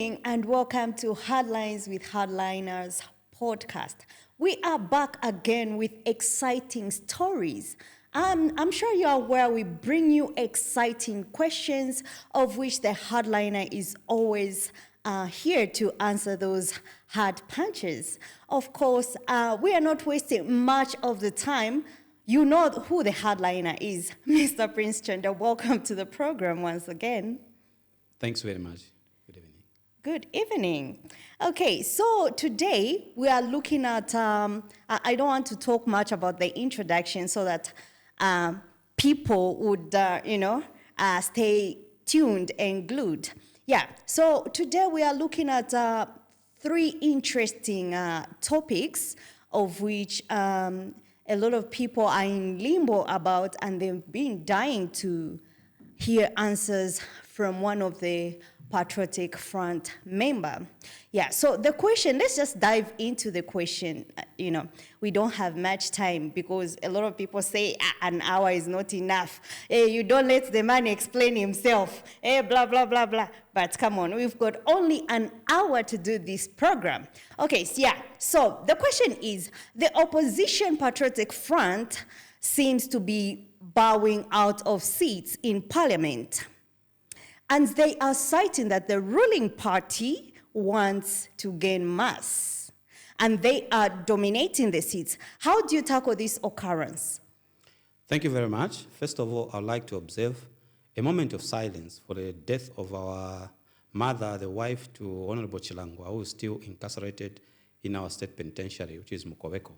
And welcome to Hardlines with Hardliners podcast. We are back again with exciting stories. I'm sure you're aware we bring you exciting questions, of which the Hardliner is always here to answer those hard punches. Of course, we are not wasting much of the time. You know who the Hardliner is. Mr. Prince Chanda, welcome to the program once again. Thanks very much. Good evening. Good evening. Okay, so today we are looking at, I don't want to talk much about the introduction so that people would, stay tuned and glued. Yeah, so today we are looking at three interesting topics of which a lot of people are in limbo about, and they've been dying to hear answers from one of the Patriotic Front member. Yeah, so the question, let's just dive into the question. We don't have much time because a lot of people say an hour is not enough. You don't let the man explain himself. Blah, blah, blah, blah. But come on, we've got only an hour to do this program. Okay, so the question is, the opposition Patriotic Front seems to be bowing out of seats in parliament. And they are citing that the ruling party wants to gain mass. And they are dominating the seats. How do you tackle this occurrence? Thank you very much. First of all, I'd like to observe a moment of silence for the death of our mother, the wife to Honorable Chilangwa, who is still incarcerated in our state penitentiary, which is Mukobeko.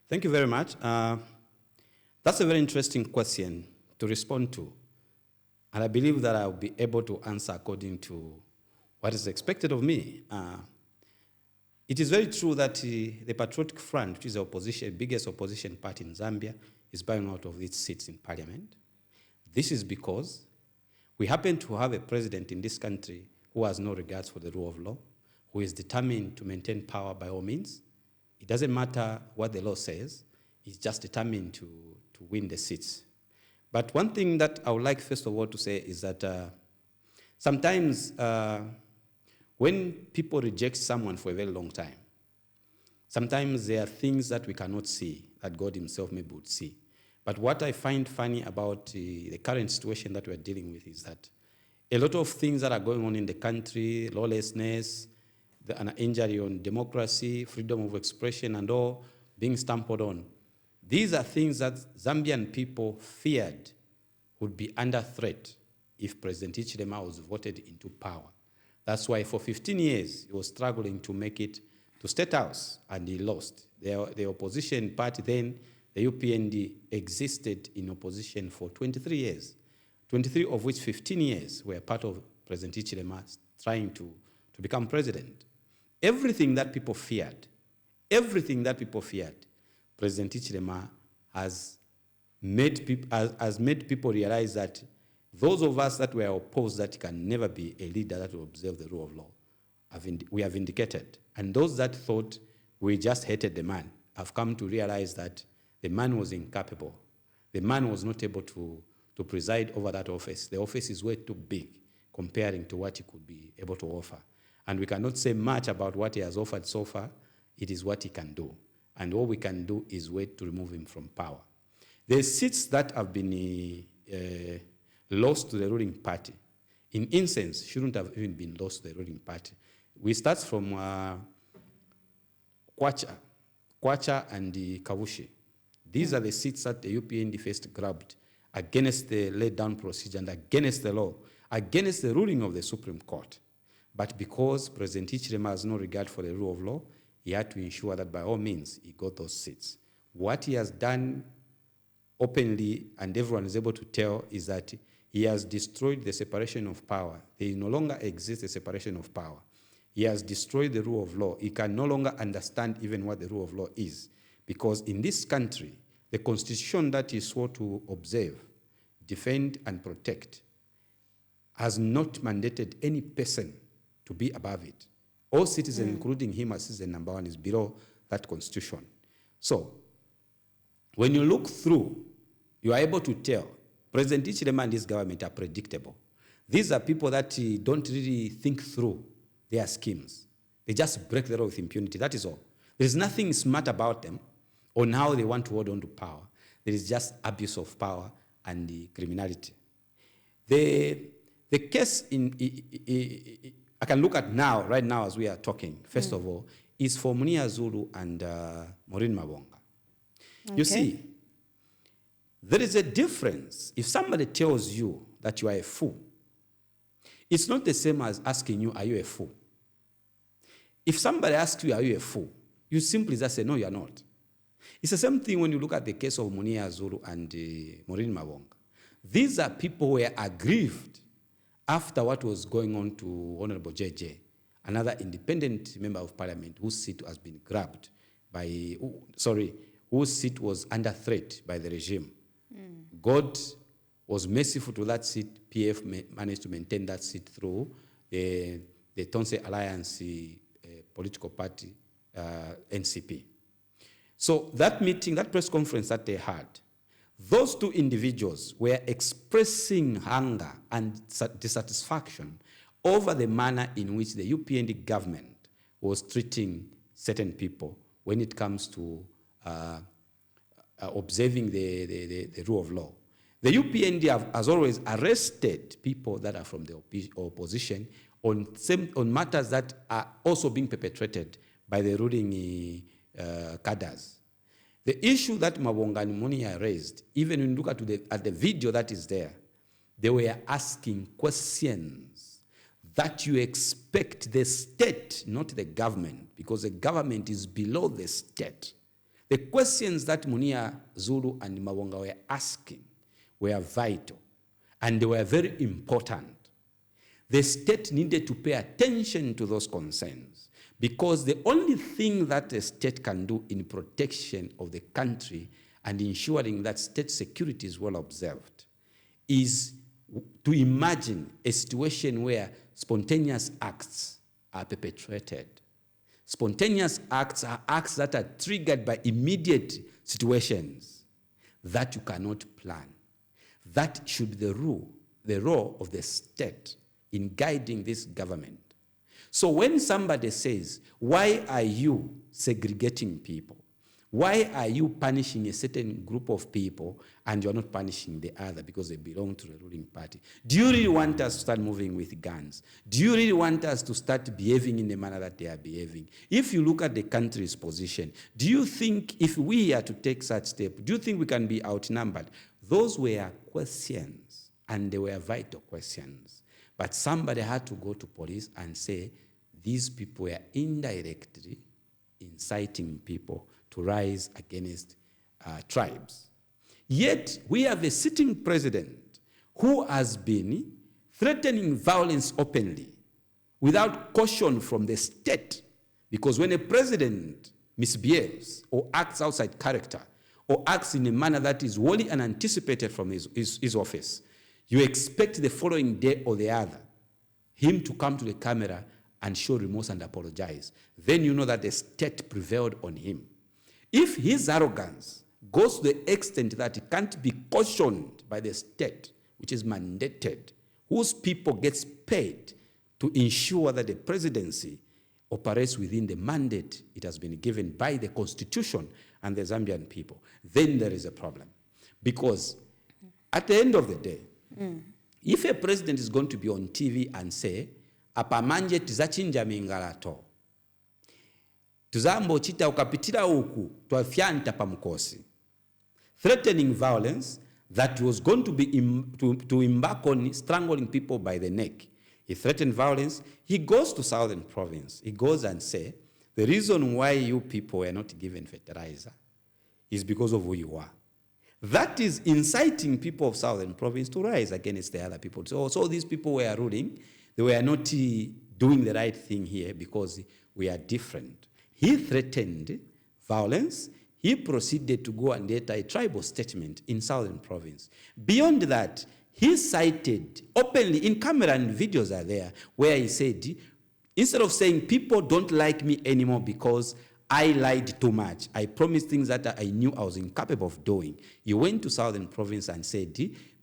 Thank you very much. That's a very interesting question to respond to. And I believe that I'll be able to answer according to what is expected of me. It is very true that the Patriotic Front, which is the biggest opposition party in Zambia, is buying out of its seats in parliament. This is because we happen to have a president in this country who has no regards for the rule of law, who is determined to maintain power by all means. It doesn't matter what the law says. He's just determined to win the seats. But one thing that I would like, first of all, to say is that sometimes when people reject someone for a very long time, sometimes there are things that we cannot see that God himself maybe would see. But what I find funny about the current situation that we're dealing with is that a lot of things that are going on in the country, lawlessness, an injury on democracy, freedom of expression, and all being stamped on. These are things that Zambian people feared would be under threat if President Hichilema was voted into power. That's why for 15 years, he was struggling to make it to State House, and he lost. The opposition party then, the UPND, existed in opposition for 23 years, 23 of which 15 years were part of President Hichilema trying to become president. Everything that people feared, President Hichilema has made people realize that those of us that were opposed that can never be a leader that will observe the rule of law, we have indicated. And those that thought we just hated the man have come to realize that the man was incapable. The man was not able to preside over that office. The office is way too big comparing to what he could be able to offer. And we cannot say much about what he has offered so far. It is what he can do. And all we can do is wait to remove him from power. The seats that have been lost to the ruling party, in instance, shouldn't have even been lost to the ruling party. We start from Kwacha and the Kavushi. These are the seats that the UPND first grabbed against the laid-down procedure and against the law, against the ruling of the Supreme Court. But because President Hichilema has no regard for the rule of law, he had to ensure that by all means he got those seats. What he has done openly, and everyone is able to tell, is that he has destroyed the separation of power. There no longer exists a separation of power. He has destroyed the rule of law. He can no longer understand even what the rule of law is. Because in this country, the constitution that he swore to observe, defend, and protect has not mandated any person to be above it. All citizens, including him as citizen number one, is below that constitution. So, when you look through, you are able to tell President Ichilema and his government are predictable. These are people that don't really think through their schemes. They just break the law with impunity, that is all. There's nothing smart about them on how they want to hold on to power. There is just abuse of power and the criminality. The case I can look at now, right now as we are talking, first of all, is for Munia Zulu and Maureen Mabonga. Okay. You see, there is a difference. If somebody tells you that you are a fool, it's not the same as asking you, are you a fool? If somebody asks you, are you a fool? You simply just say, no, you are not. It's the same thing when you look at the case of Munia Zulu and Maureen Mabonga. These are people who were aggrieved after what was going on to Honorable JJ, another independent member of parliament whose seat has been grabbed by, whose seat was under threat by the regime. God was merciful to that seat. PF managed to maintain that seat through the Tonse Alliance political party, NCP. So that meeting, that press conference that they had, those two individuals were expressing anger and dissatisfaction over the manner in which the UPND government was treating certain people when it comes to observing the rule of law. The UPND has always arrested people that are from the opposition on matters that are also being perpetrated by the ruling cadres. The issue that Mabonga and Munia raised, even when you look at the video that is there, they were asking questions that you expect the state, not the government, because the government is below the state. The questions that Munia, Zulu, and Mabonga were asking were vital, and they were very important. The state needed to pay attention to those concerns, because the only thing that the state can do in protection of the country and ensuring that state security is well observed is to imagine a situation where spontaneous acts are perpetrated. Spontaneous acts are acts that are triggered by immediate situations that you cannot plan. That should be the role of the state in guiding this government. So when somebody says, why are you segregating people? Why are you punishing a certain group of people and you're not punishing the other because they belong to the ruling party? Do you really want us to start moving with guns? Do you really want us to start behaving in the manner that they are behaving? If you look at the country's position, do you think if we are to take such steps, do you think we can be outnumbered? Those were questions, and they were vital questions. But somebody had to go to police and say, these people were indirectly inciting people to rise against tribes. Yet, we have a sitting president who has been threatening violence openly without caution from the state. Because when a president misbehaves or acts outside character or acts in a manner that is wholly unanticipated from his office, you expect the following day or the other him to come to the camera and show remorse and apologize. Then you know that the state prevailed on him. If his arrogance goes to the extent that he can't be cautioned by the state, which is mandated, whose people gets paid to ensure that the presidency operates within the mandate it has been given by the Constitution and the Zambian people, then there is a problem. Because at the end of the day, if a president is going to be on TV and say, apa manje tizachinja mingalato, tuzambo chita ukapitira huku, tuafyanta pamukosi, threatening violence that was going to be to embark on strangling people by the neck. He threatened violence. He goes to Southern Province. He goes and says, the reason why you people were not given fertilizer is because of who you are. That is inciting people of Southern Province to rise against the other people. So these people were ruling. They were not doing the right thing here because we are different. He threatened violence. He proceeded to go and get a tribal statement in Southern Province. Beyond that, he cited openly, in camera and videos are there, where he said, instead of saying people don't like me anymore because I lied too much, I promised things that I knew I was incapable of doing, he went to Southern Province and said,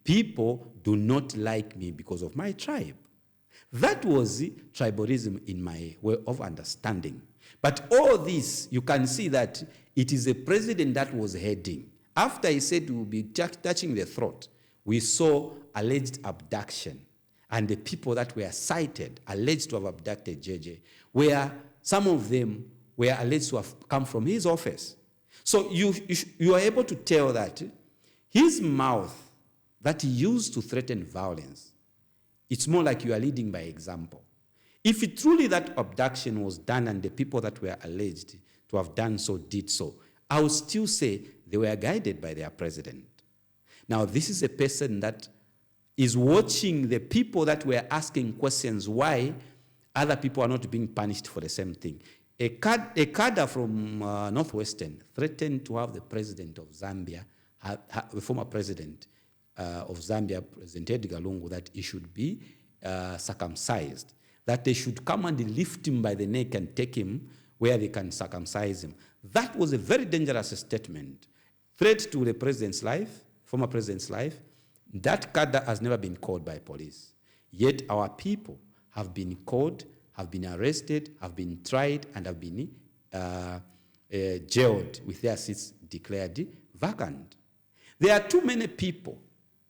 People do not like me because of my tribe. That was tribalism in my way of understanding. But all this, you can see that it is a president that was heading. After he said we will be touching the throat, we saw alleged abduction. And the people that were cited, alleged to have abducted JJ, where some of them were alleged to have come from his office. So you are able to tell that his mouth that he used to threaten violence, it's more like you are leading by example. If it truly that abduction was done and the people that were alleged to have done so did so, I would still say they were guided by their president. Now, this is a person that is watching the people that were asking questions why other people are not being punished for the same thing. A cadre from Northwestern threatened to have the president of Zambia, the former president of Zambia, President Edgar Lungu, that he should be circumcised, that they should come and lift him by the neck and take him where they can circumcise him. That was a very dangerous statement. Threat to the president's life, former president's life. That cadre has never been caught by police. Yet our people have been caught, have been arrested, have been tried, and have been jailed with their seats declared vacant. There are too many people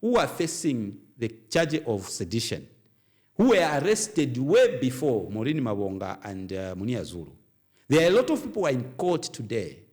who are facing the charge of sedition, who were arrested way before Maureen Mabonga and Munia Zulu. There are a lot of people who are in court today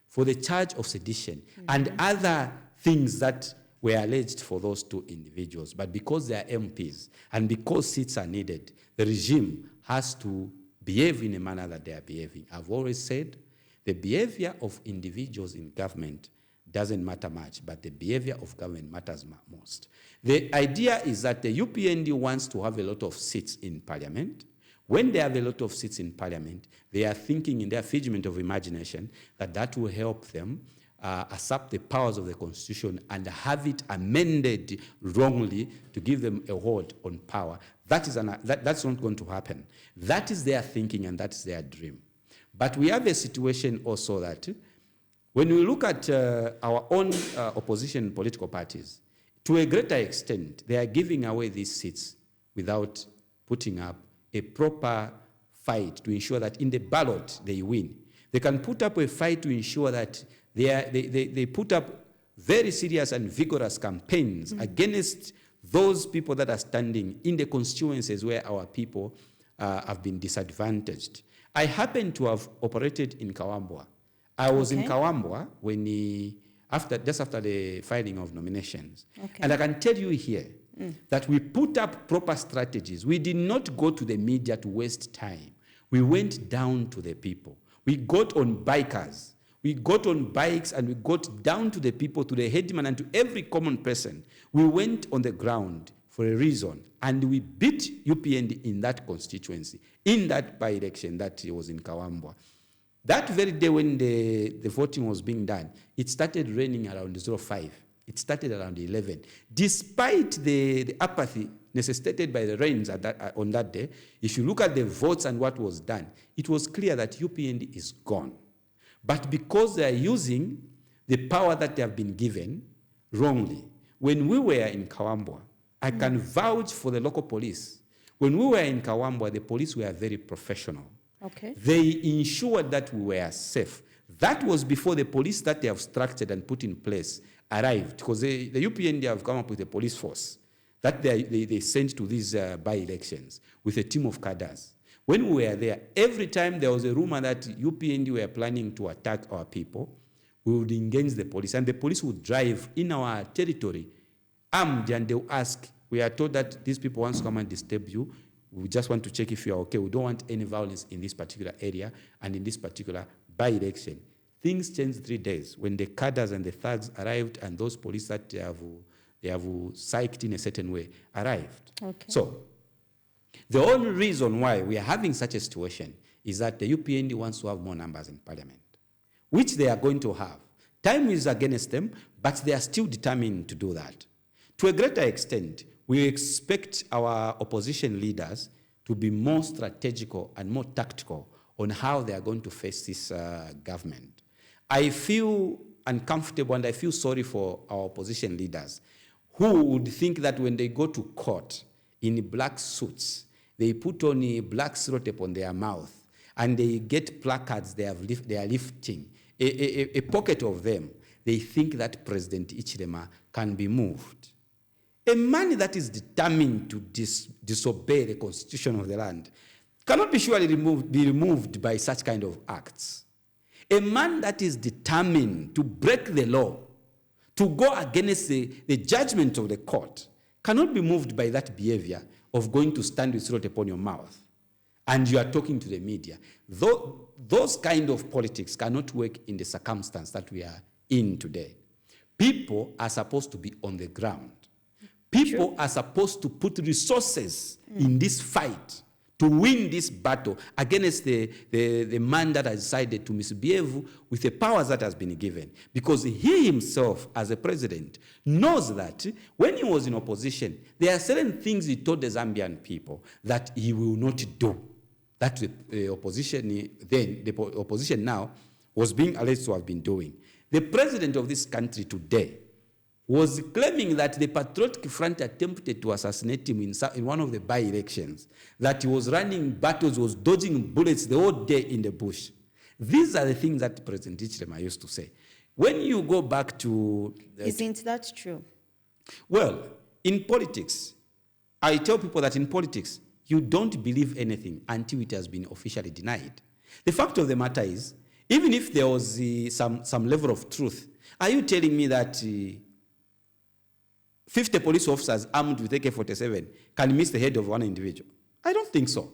for the charge of sedition and other things that were alleged for those two individuals. But because they are MPs and because seats are needed, the regime has to behave in a manner that they are behaving. I've always said the behavior of individuals in government doesn't matter much, but the behavior of government matters most. The idea is that the UPND wants to have a lot of seats in parliament. When they have a lot of seats in parliament, they are thinking in their figment of imagination that that will help them usurp the powers of the constitution and have it amended wrongly to give them a hold on power. That's not going to happen. That is their thinking and that's their dream. But we have a situation also that when we look at our own opposition political parties, to a greater extent, they are giving away these seats without putting up a proper fight to ensure that in the ballot they win. They can put up a fight to ensure that they put up very serious and vigorous campaigns against those people that are standing in the constituencies where our people have been disadvantaged. I happen to have operated in Kawambwa. I was in Kawambwa when just after the filing of nominations. And I can tell you here that we put up proper strategies. We did not go to the media to waste time. We went down to the people. We got on bikers. We got on bikes and we got down to the people, to the headman and to every common person. We went on the ground for a reason and we beat UPND in that constituency, in that by-election that was in Kawambwa. That very day when the voting was being done, it started raining around 05. It started around 11. Despite the apathy necessitated by the rains on that day, if you look at the votes and what was done, it was clear that UPND is gone. But because they are using the power that they have been given wrongly, when we were in Kawambwa, I can vouch for the local police. When we were in Kawambwa, the police were very professional. They ensured that we were safe. That was before the police that they have structured and put in place arrived, because the UPND have come up with a police force that they sent to these by-elections with a team of cadres. When we were there, every time there was a rumor that UPND were planning to attack our people, we would engage the police, and the police would drive in our territory armed, and they would ask, we are told that these people want to come and disturb you. We just want to check if you are okay. We don't want any violence in this particular area and in this particular by-election. Things changed 3 days when the cadres and the thugs arrived and those police that they have psyched in a certain way arrived. So the only reason why we are having such a situation is that the UPND wants to have more numbers in parliament, which they are going to have. Time is against them, but they are still determined to do that. To a greater extent, we expect our opposition leaders to be more strategical and more tactical on how they are going to face this government. I feel uncomfortable and I feel sorry for our opposition leaders who would think that when they go to court in black suits, they put on a black sellotape on their mouth, and they get placards they are lifting, a pocket of them, they think that President Hichilema can be moved. A man that is determined to disobey the constitution of the land cannot be surely be removed by such kind of acts. A man that is determined to break the law, to go against the judgment of the court, cannot be moved by that behavior of going to stand with throat upon your mouth and you are talking to the media. Those kind of politics cannot work in the circumstance that we are in today. People are supposed to be on the ground. People are supposed to put resources in this fight to win this battle against the man that has decided to misbehave with the powers that has been given. Because he himself, as a president, knows that when he was in opposition, there are certain things he told the Zambian people that he will not do. That the opposition now was being alleged to have been doing. The president of this country today was claiming that the Patriotic Front attempted to assassinate him in one of the by-elections, that he was running battles, was dodging bullets the whole day in the bush. These are the things that President Hichilema used to say. When you go back to... Isn't that true? Well, in politics, I tell people that in politics, you don't believe anything until it has been officially denied. The fact of the matter is, even if there was some level of truth, are you telling me that 50 police officers armed with AK-47 can miss the head of one individual? I don't think so.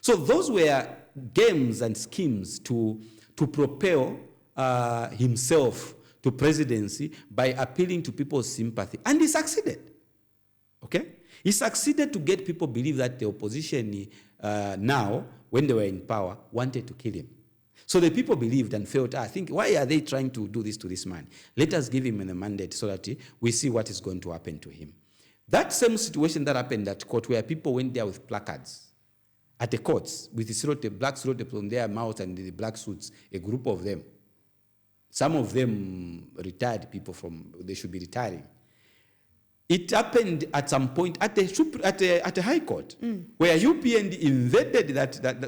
So those were games and schemes to propel himself to presidency by appealing to people's sympathy. And he succeeded. Okay? He succeeded to get people believe that the opposition now, when they were in power, wanted to kill him. So the people believed and felt, I think, why are they trying to do this to this man? Let us give him the mandate so that we see what is going to happen to him. That same situation that happened at court, where people went there with placards at the courts with the black sellotape on their mouth and the black suits, a group of them. Some of them retired people they should be retiring. It happened at some point at the High Court, where UPND invaded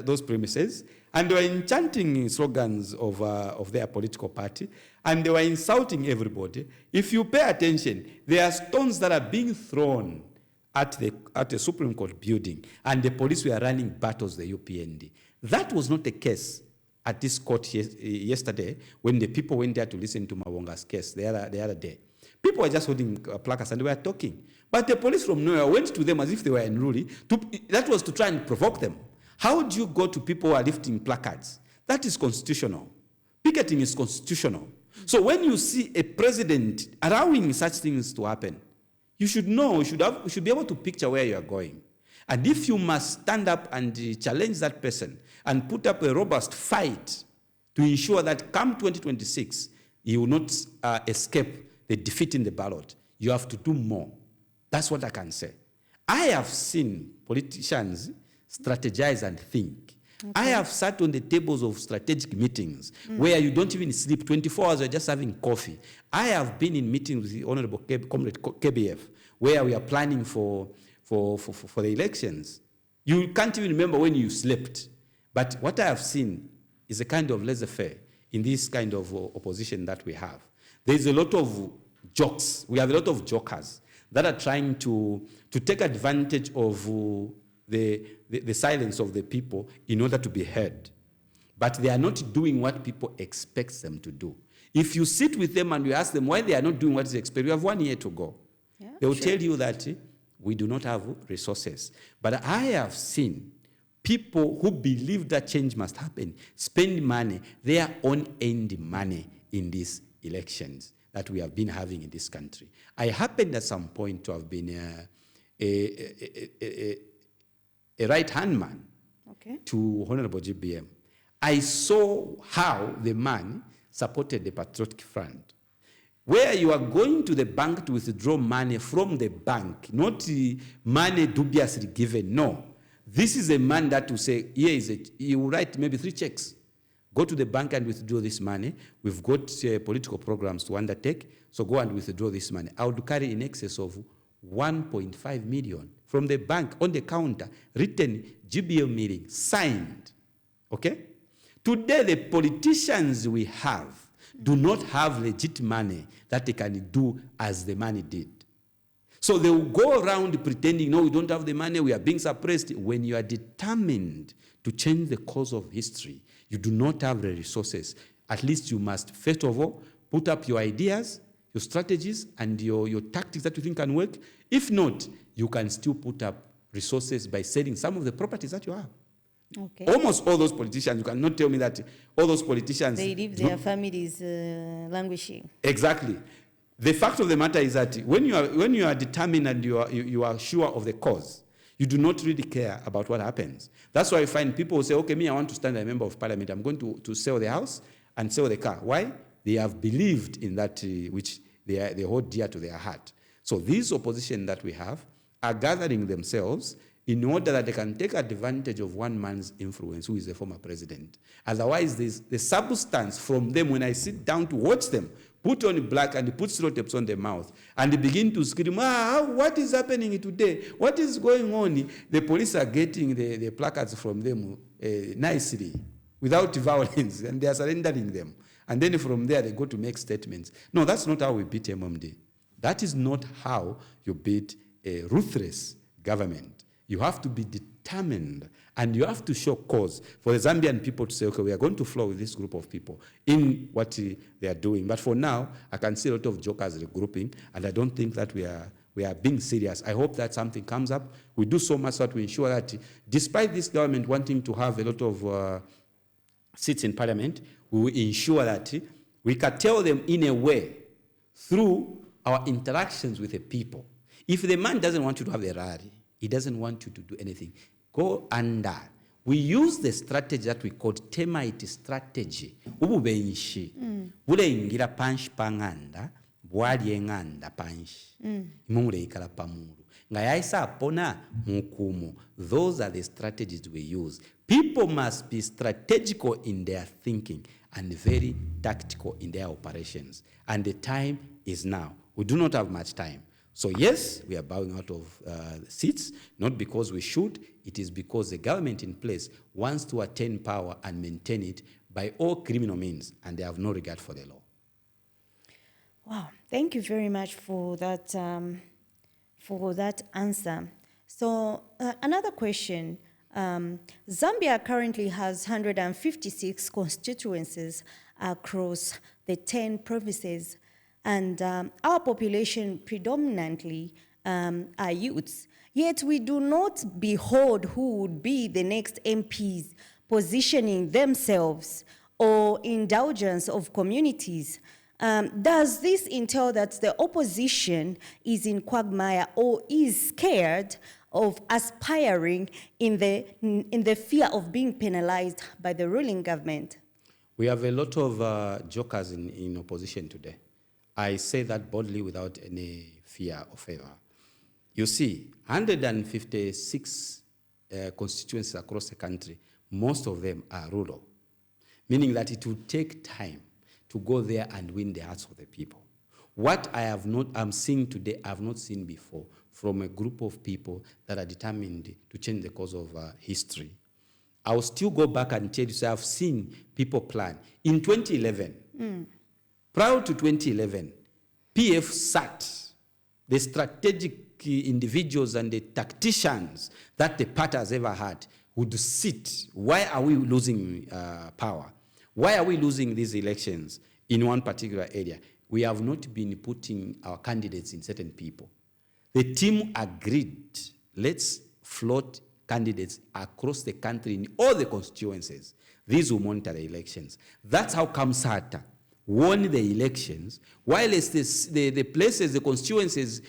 those premises, and they were chanting slogans of their political party, and they were insulting everybody. If you pay attention, there are stones that are being thrown at the Supreme Court building, and the police were running battles, the UPND. That was not the case at this court yesterday, when the people went there to listen to Mawonga's case the other day. People were just holding placards and they were talking. But the police from nowhere went to them as if they were unruly. That was to try and provoke them. How do you go to people who are lifting placards? That is constitutional. Picketing is constitutional. So when you see a president allowing such things to happen, you should know, you should be able to picture where you are going. And if you must stand up and challenge that person and put up a robust fight to ensure that come 2026, you will not escape the defeat in the ballot, you have to do more. That's what I can say. I have seen politicians strategize and think. Okay. I have sat on the tables of strategic meetings where you don't even sleep 24 hours, you're just having coffee. I have been in meetings with the Honorable Comrade KBF where we are planning for the elections. You can't even remember when you slept. But what I have seen is a kind of laissez-faire in this kind of opposition that we have. There's a lot of jokes. We have a lot of jokers that are trying to take advantage of the silence of the people in order to be heard. But they are not doing what people expect them to do. If you sit with them and you ask them why they are not doing what is expected, you have 1 year to go. Yeah, they will tell you that we do not have resources. But I have seen people who believe that change must happen spend money, their own end money in these elections that we have been having in this country. I happened at some point to have been a right-hand man to Honorable GBM. I saw how the man supported the Patriotic Front, where you are going to the bank to withdraw money from the bank, not money dubiously given, no. This is a man that will say, he will write maybe 3 checks. Go to the bank and withdraw this money. We've got political programs to undertake, so go and withdraw this money. I would carry in excess of 1.5 million from the bank on the counter, written GBL meeting, signed. Okay? Today, the politicians we have do not have legit money that they can do as the money did. So they will go around pretending, no, we don't have the money, we are being suppressed. When you are determined to change the course of history, you do not have the resources. At least you must, first of all, put up your ideas, your strategies, and your tactics that you think can work. If not, you can still put up resources by selling some of the properties that you have. Okay. Almost all those politicians, you cannot tell me that all those politicians... They leave their families languishing. Exactly. The fact of the matter is that when you are determined and you are sure of the cause, you do not really care about what happens. That's why I find people who say, okay, me, I want to stand as a member of parliament. I'm going to sell the house and sell the car. Why? They have believed in that which they hold dear to their heart. So these opposition that we have are gathering themselves in order that they can take advantage of one man's influence, who is the former president. Otherwise, the substance from them, when I sit down to watch them, put on black and put sellotape on their mouth, and they begin to scream, what is happening today? What is going on? The police are getting the placards from them nicely, without violence, and they are surrendering them. And then from there, they go to make statements. No, that's not how we beat MMD. That is not how you beat a ruthless government. You have to be determined, and you have to show cause for the Zambian people to say, okay, we are going to flow with this group of people in what they are doing. But for now, I can see a lot of jokers regrouping, and I don't think that we are being serious. I hope that something comes up. We do so much that we ensure that despite this government wanting to have a lot of seats in parliament, we will ensure that we curtail them in a way through our interactions with the people. If the man doesn't want you to have a rally, he doesn't want you to do anything, go under. We use the strategy that we called termite strategy. Ububenshi. Buleingira panshi panganda, bwali enganda panshi. Imumule ikala pamuru. Ngayaisa apona mukumu. Those are the strategies we use. People must be strategical in their thinking and very tactical in their operations. And the time is now. We do not have much time. So yes, we are bowing out of seats, not because we should. It is because the government in place wants to attain power and maintain it by all criminal means, and they have no regard for the law. Wow, thank you very much for that answer. So another question. Zambia currently has 156 constituencies across the 10 provinces. And our population predominantly are youths. Yet we do not behold who would be the next MPs positioning themselves or indulgence of communities. Does this entail that the opposition is in quagmire or is scared of aspiring in the fear of being penalized by the ruling government? We have a lot of jokers in opposition today. I say that boldly without any fear or favor. You see, 156 constituencies across the country, most of them are rural, meaning that it will take time to go there and win the hearts of the people. What I'm seeing today, I have not seen before from a group of people that are determined to change the course of history. I will still go back and tell you, so I've seen people plan. In 2011, prior to 2011, PF sat the strategic individuals and the tacticians that the party has ever had would sit. Why are we losing power? Why are we losing these elections in one particular area? We have not been putting our candidates in certain people. The team agreed, let's float candidates across the country in all the constituencies. These will monitor the elections. That's how Kamsata won the elections, while the places, the constituencies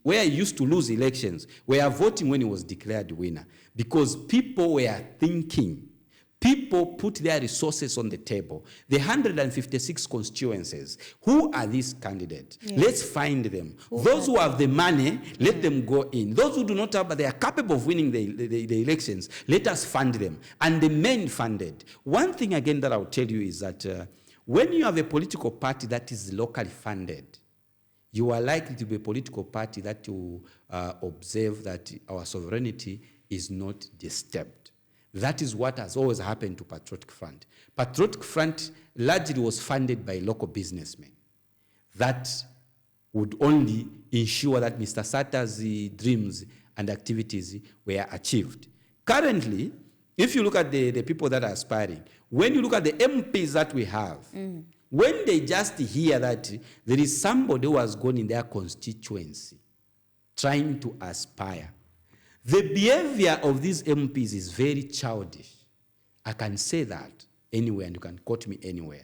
where he used to lose elections, were voting when he was declared winner. Because people were thinking, people put their resources on the table. The 156 constituencies, who are these candidates? Yes. Let's find them. Those who have the money, let them go in. Those who do not have, but they are capable of winning the elections, let us fund them. And the men funded. One thing again that I'll tell you is that when you have a political party that is locally funded, you are likely to be a political party that will observe that our sovereignty is not disturbed. That is what has always happened to Patriotic Front. Patriotic Front largely was funded by local businessmen that would only ensure that Mr. Sata's dreams and activities were achieved. Currently, if you look at the people that are aspiring, when you look at the MPs that we have, when they just hear that there is somebody who has gone in their constituency trying to aspire, the behavior of these MPs is very childish. I can say that anywhere, and you can quote me anywhere.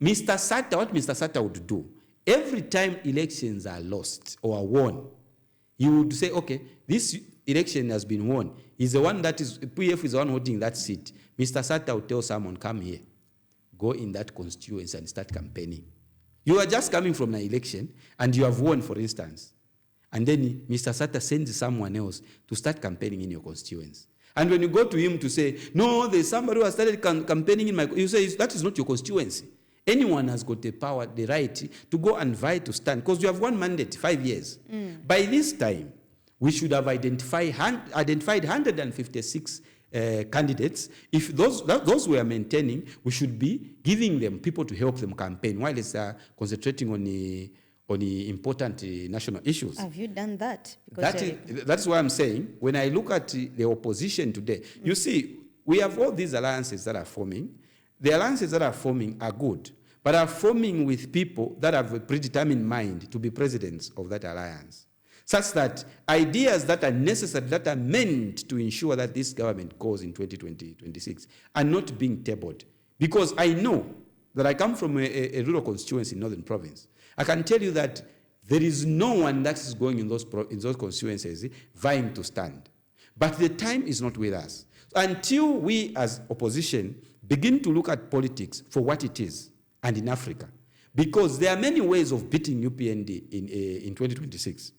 Mr. Sata, what Mr. Sata would do, every time elections are lost or won, he would say, okay, this election has been won. He's the one that is, PF is the one holding that seat. Mr. Sata will tell someone, come here, go in that constituency and start campaigning. You are just coming from an election and you have won, for instance. And then Mr. Sata sends someone else to start campaigning in your constituency. And when you go to him to say, no, there's somebody who has started campaigning in my, you say, that is not your constituency. Anyone has got the power, the right to go and vie to stand, because you have one mandate, 5 years. By this time, we should have identified 156 candidates. If those we are maintaining, we should be giving them people to help them campaign while it's concentrating on the important national issues. Have you done that? That's why I'm saying, when I look at the opposition today, you see, we have all these alliances that are forming. The alliances that are forming are good, but are forming with people that have a predetermined mind to be presidents of that alliance, such that ideas that are necessary, that are meant to ensure that this government goes in 2026 are not being tabled. Because I know that I come from a rural constituency in Northern Province. I can tell you that there is no one that is going in those constituencies vying to stand. But the time is not with us. Until we as opposition begin to look at politics for what it is, and in Africa, because there are many ways of beating UPND in 2026.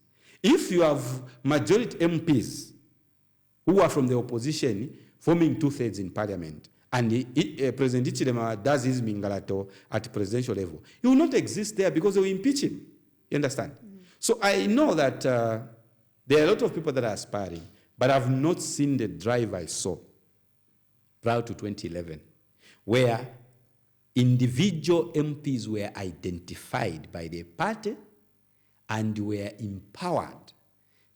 If you have majority MPs who are from the opposition forming 2/3 in parliament, and President Ichilema does his mingalato at presidential level, he will not exist there because they will impeach him. You understand? So I know that there are a lot of people that are aspiring, but I've not seen the drive I saw prior to 2011, where individual MPs were identified by the party and were empowered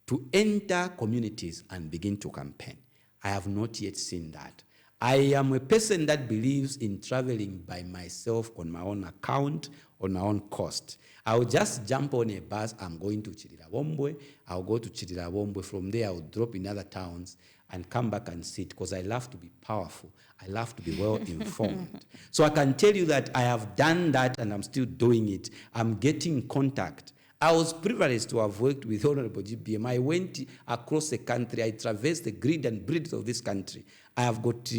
to enter communities and begin to campaign. I have not yet seen that. I am a person that believes in traveling by myself on my own account, on my own cost. I'll just jump on a bus, I'm going to Chirirabombwe, I'll go to Chirirabombwe, from there I'll drop in other towns and come back and sit, because I love to be powerful. I love to be well informed. So I can tell you that I have done that and I'm still doing it. I'm getting contact. I was privileged to have worked with Honorable GBM. I went across the country. I traversed the grid and breadth of this country. I have got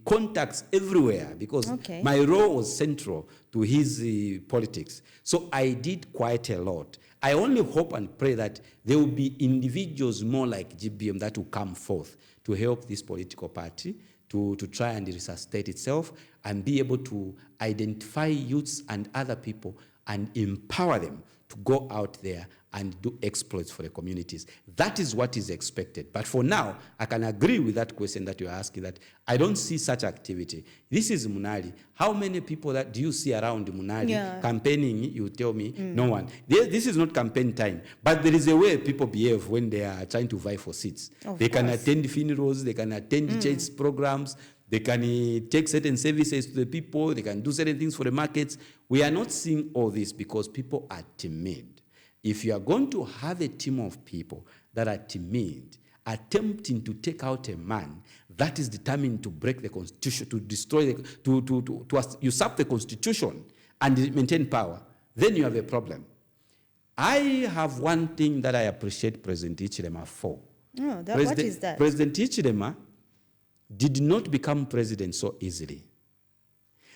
contacts everywhere because my role was central to his politics. So I did quite a lot. I only hope and pray that there will be individuals more like GBM that will come forth to help this political party to try and resuscitate itself and be able to identify youths and other people and empower them to go out there and do exploits for the communities. That is what is expected. But for now, I can agree with that question that you're asking, that I don't see such activity. This is Munali. How many people that do you see around Munali campaigning? You tell me, no one. This is not campaign time, but there is a way people behave when they are trying to vie for seats. They can attend funerals, they can attend church programs, they can take certain services to the people, they can do certain things for the markets. We are not seeing all this because people are timid. If you are going to have a team of people that are timid, attempting to take out a man that is determined to break the constitution, to destroy, to usurp the constitution and maintain power, then you have a problem. I have one thing that I appreciate President Ichilema for. What is that? President Ichilema did not become president so easily.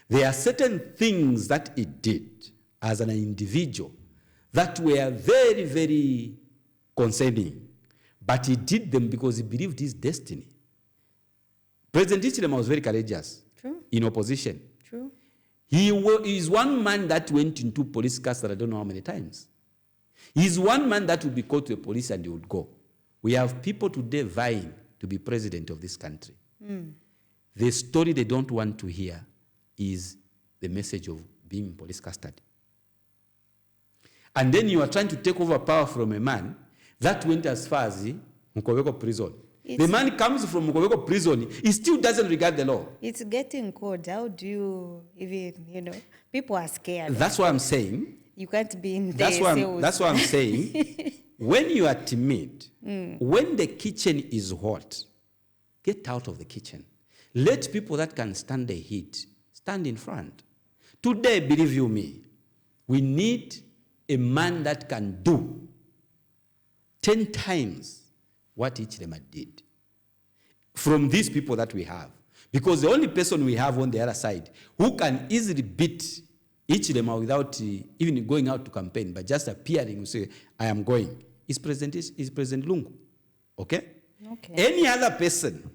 There are certain things that he did as an individual that were very, very concerning. But he did them because he believed his destiny. President Ichilema was very courageous in opposition. He is one man that went into police custody, I don't know how many times. He's one man that would be called to the police and he would go. We have people today vying to be president of this country. The story they don't want to hear is the message of being in police custody. And then you are trying to take over power from a man that went as far as Mukobeko prison. The man comes from Mukobeko prison, he still doesn't regard the law. It's getting cold. How do you even, people are scared. That's what I'm saying. You can't be in That's what I'm saying. When you are timid, when the kitchen is hot, get out of the kitchen. Let people that can stand the heat stand in front. Today, believe you me, we need a man that can do 10 times what Ichilema did from these people that we have. Because the only person we have on the other side who can easily beat Ichilema without even going out to campaign, but just appearing and say, I am going, is President Lungu. Okay? Any other person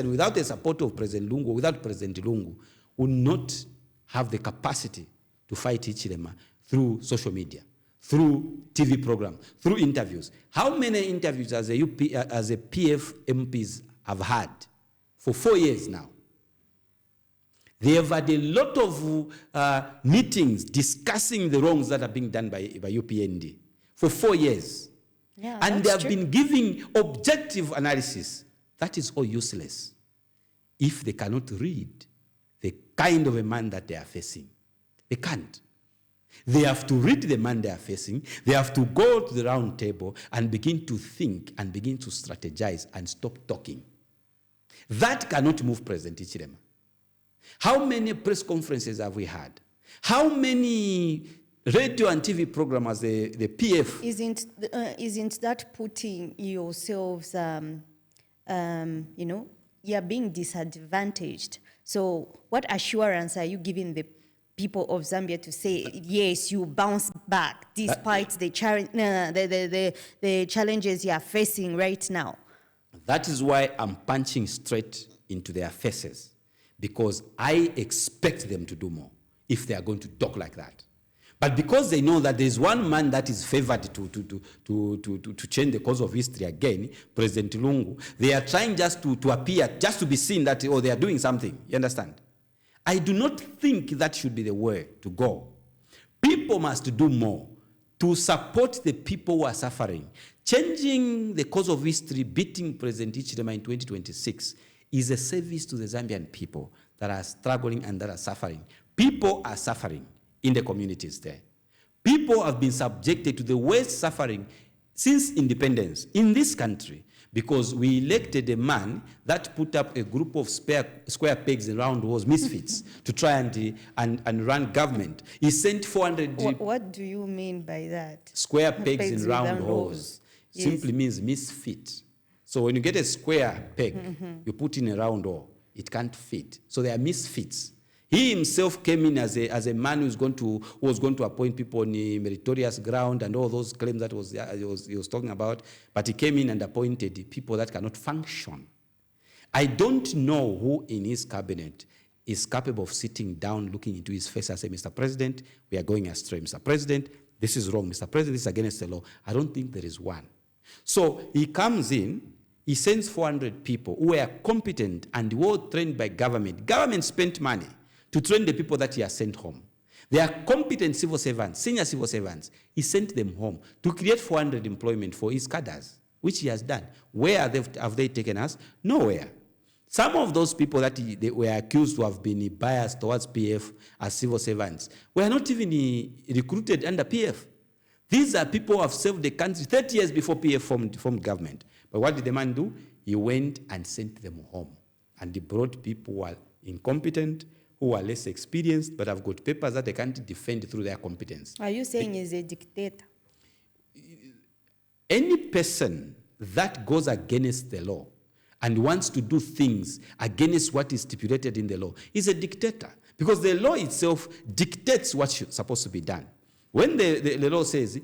without the support of President Lungu, without President Lungu, would not have the capacity to fight Ichilema through social media, through TV programs, through interviews. How many interviews as a PF MPs have had for 4 years now? They have had a lot of meetings discussing the wrongs that are being done by UPND for 4 years. Yeah, and they have been giving objective analysis. That is all useless if they cannot read the kind of a man that they are facing. They can't. They have to read the man they are facing. They have to go to the round table and begin to think and begin to strategize and stop talking. That cannot move President Ichilema. How many press conferences have we had? How many radio and TV programs the PF? Isn't that putting yourselves, you're being disadvantaged? So what assurance are you giving the people of Zambia to say, yes, you bounce back despite the challenges you are facing right now? That is why I'm punching straight into their faces, because I expect them to do more if they are going to talk like that. But because they know that there's one man that is favored to change the course of history again, President Lungu, they are trying just to appear, just to be seen that, oh, they are doing something. You understand? I do not think that should be the way to go. People must do more to support the people who are suffering. Changing the course of history, beating President Ichilema in 2026 is a service to the Zambian people that are struggling and that are suffering. People are suffering in the communities there. People have been subjected to the worst suffering since independence in this country, because we elected a man that put up a group of square pegs and round holes, misfits, to try and run government. He sent 400... What do you mean by that? Square pegs and round holes. Yes. Simply means misfit. So when you get a square peg, you put in a round hole, it can't fit. So they are misfits. He himself came in as a man who was going to appoint people on a meritorious ground and all those claims that he was talking about. But he came in and appointed people that cannot function. I don't know who in his cabinet is capable of sitting down, looking into his face and say, Mr. President, we are going astray. Mr. President, this is wrong. Mr. President, this is against the law. I don't think there is one. So he comes in, he sends 400 people who were competent and well trained by government. Government spent money to train the people that he has sent home. They are competent civil servants, senior civil servants. He sent them home to create 400 employment for his cadres, which he has done. Where have they taken us? Nowhere. Some of those people that they were accused to have been biased towards PF as civil servants were not even recruited under PF. These are people who have served the country 30 years before PF formed government. But what did the man do? He went and sent them home. And he brought people who are incompetent, who are less experienced, but have got papers that they can't defend through their competence. Are you saying he's a dictator? Any person that goes against the law and wants to do things against what is stipulated in the law is a dictator, because the law itself dictates what's supposed to be done. When the law says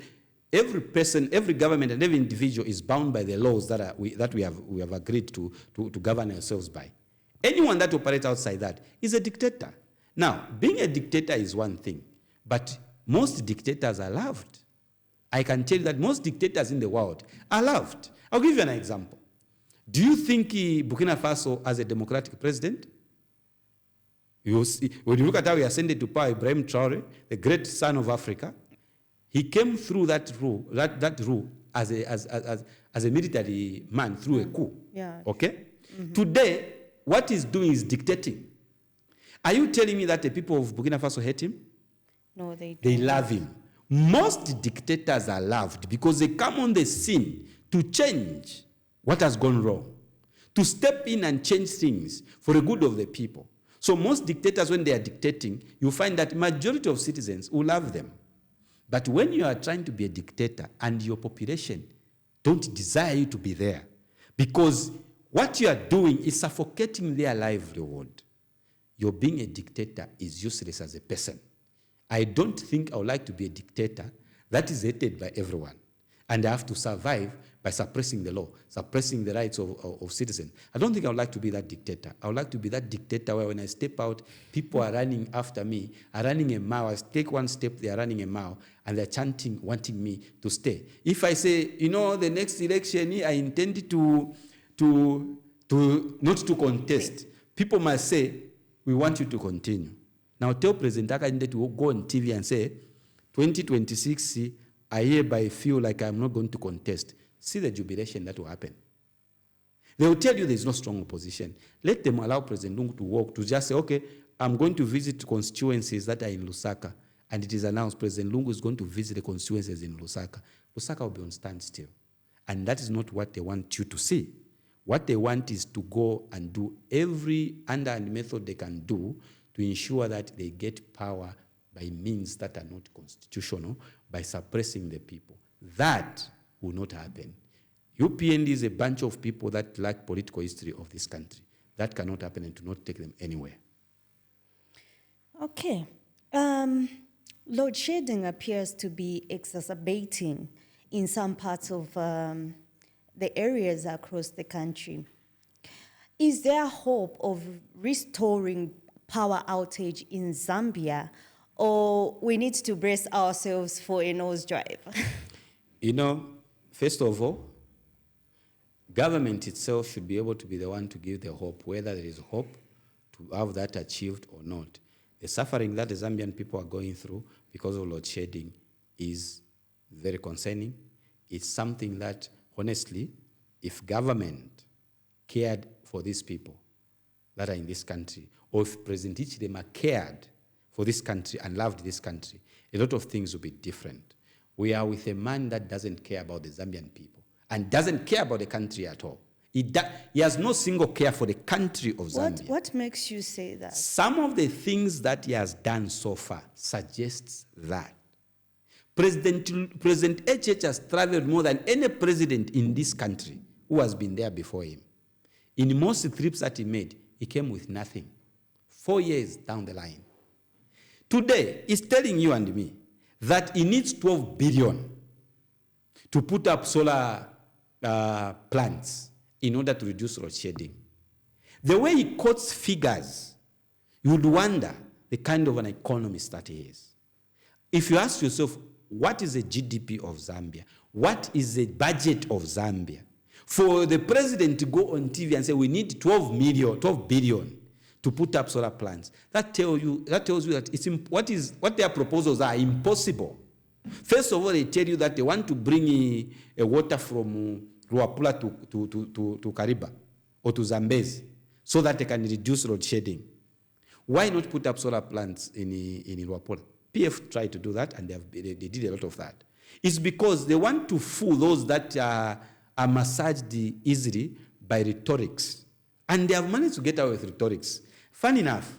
every person, every government, and every individual is bound by the laws that we have agreed to govern ourselves by. Anyone that operates outside that is a dictator. Now, being a dictator is one thing, but most dictators are loved. I can tell you that most dictators in the world are loved. I'll give you an example. Do you think Burkina Faso has a democratic president? You see, when you look at how he ascended to power, Ibrahim Traore, the great son of Africa, he came through that rule as a military man through a coup. Yeah. Okay? Mm-hmm. Today, what he's doing is dictating. Are you telling me that the people of Burkina Faso hate him? No, they don't. They love him. Most dictators are loved because they come on the scene to change what has gone wrong, to step in and change things for the good of the people. So most dictators, when they are dictating, you find that majority of citizens will love them. But when you are trying to be a dictator and your population don't desire you to be there, because what you are doing is suffocating their livelihood, your being a dictator is useless as a person. I don't think I would like to be a dictator that is hated by everyone. And I have to survive by suppressing the law, suppressing the rights of citizens. I don't think I would like to be that dictator. I would like to be that dictator where when I step out, people are running after me, are running a mile. I take one step, they are running a mile, and they're chanting, wanting me to stay. If I say, the next election, I intend to not to contest, people must say, we want you to continue. Now tell President Akande to go on TV and say, 2026, I hereby feel like I'm not going to contest. See the jubilation that will happen. They will tell you there is no strong opposition. Let them allow President Lungu to walk, to just say, okay, I'm going to visit constituencies that are in Lusaka. And it is announced President Lungu is going to visit the constituencies in Lusaka. Lusaka will be on standstill. And that is not what they want you to see. What they want is to go and do every underhand method they can do to ensure that they get power by means that are not constitutional, by suppressing the people. That will not happen. UPND is a bunch of people that lack political history of this country. That cannot happen and to not take them anywhere. Okay. Load shedding appears to be exacerbating in some parts of the areas across the country. Is there hope of restoring power outage in Zambia, or we need to brace ourselves for a nosedive? First of all, government itself should be able to be the one to give the hope, whether there is hope to have that achieved or not. The suffering that the Zambian people are going through because of load shedding is very concerning. It's something that, honestly, if government cared for these people that are in this country, or if President Hichilema cared for this country and loved this country, a lot of things would be different. We are with a man that doesn't care about the Zambian people and doesn't care about the country at all. He has no single care for the country of Zambia. What makes you say that? Some of the things that he has done so far suggests that. President HH has traveled more than any president in this country who has been there before him. In most trips that he made, he came with nothing. 4 years down the line. Today, he's telling you and me that he needs 12 billion to put up solar plants in order to reduce load shedding. The way he quotes figures, you would wonder the kind of an economist that he is. If you ask yourself, what is the GDP of Zambia? What is the budget of Zambia? For the president to go on TV and say, we need 12 billion to put up solar plants, that tells you that what their proposals are impossible. First of all, they tell you that they want to bring a water from Ruapula to Kariba or to Zambezi so that they can reduce load shedding. Why not put up solar plants in Ruapula? PF tried to do that, and they did a lot of that. It's because they want to fool those that are massaged easily by rhetorics. And they have managed to get away with rhetorics. Funny enough,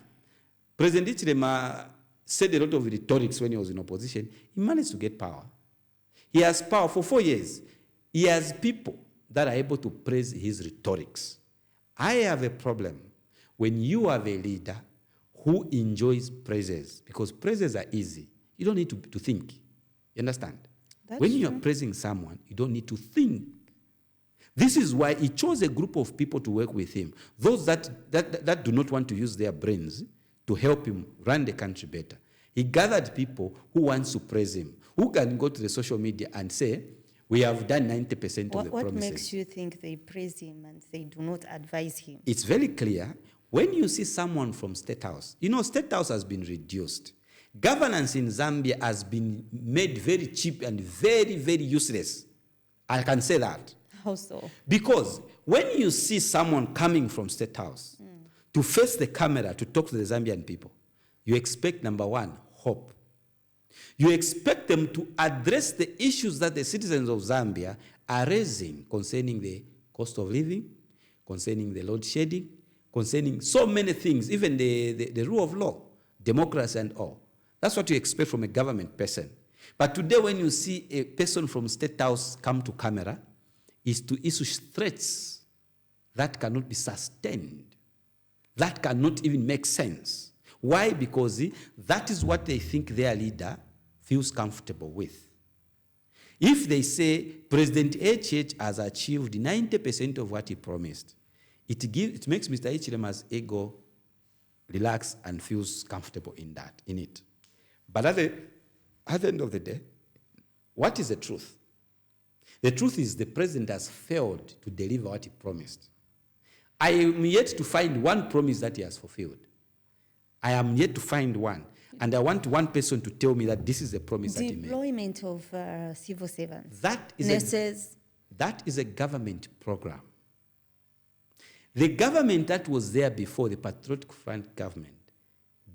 President Hichilema said a lot of rhetorics when he was in opposition. He managed to get power. He has power for 4 years. He has people that are able to praise his rhetorics. I have a problem when you have a leader who enjoys praises, because praises are easy. You don't need to think. You understand? When you're praising someone, you don't need to think. This is why he chose a group of people to work with him, those that do not want to use their brains to help him run the country better. He gathered people who want to praise him, who can go to the social media and say, we have done 90% of the promises. What makes you think they praise him and they do not advise him? It's very clear. When you see someone from State House, State House has been reduced. Governance in Zambia has been made very cheap and very, very useless. I can say that. How so? Because when you see someone coming from State House to face the camera to talk to the Zambian people, you expect, number one, hope. You expect them to address the issues that the citizens of Zambia are raising concerning the cost of living, concerning the load shedding, concerning so many things, even the rule of law, democracy and all. That's what you expect from a government person. But today when you see a person from State House come to camera, is to issue threats that cannot be sustained, that cannot even make sense. Why? Because that is what they think their leader feels comfortable with. If they say President HH has achieved 90% of what he promised, it makes Mr. Hichilema's ego relax and feels comfortable in it. But at the end of the day, what is the truth? The truth is the president has failed to deliver what he promised. I am yet to find one promise that he has fulfilled. I am yet to find one. And I want one person to tell me that this is the promise that he made. Deployment of civil servants, nurses. That is a government program. The government that was there before, the Patriotic Front government,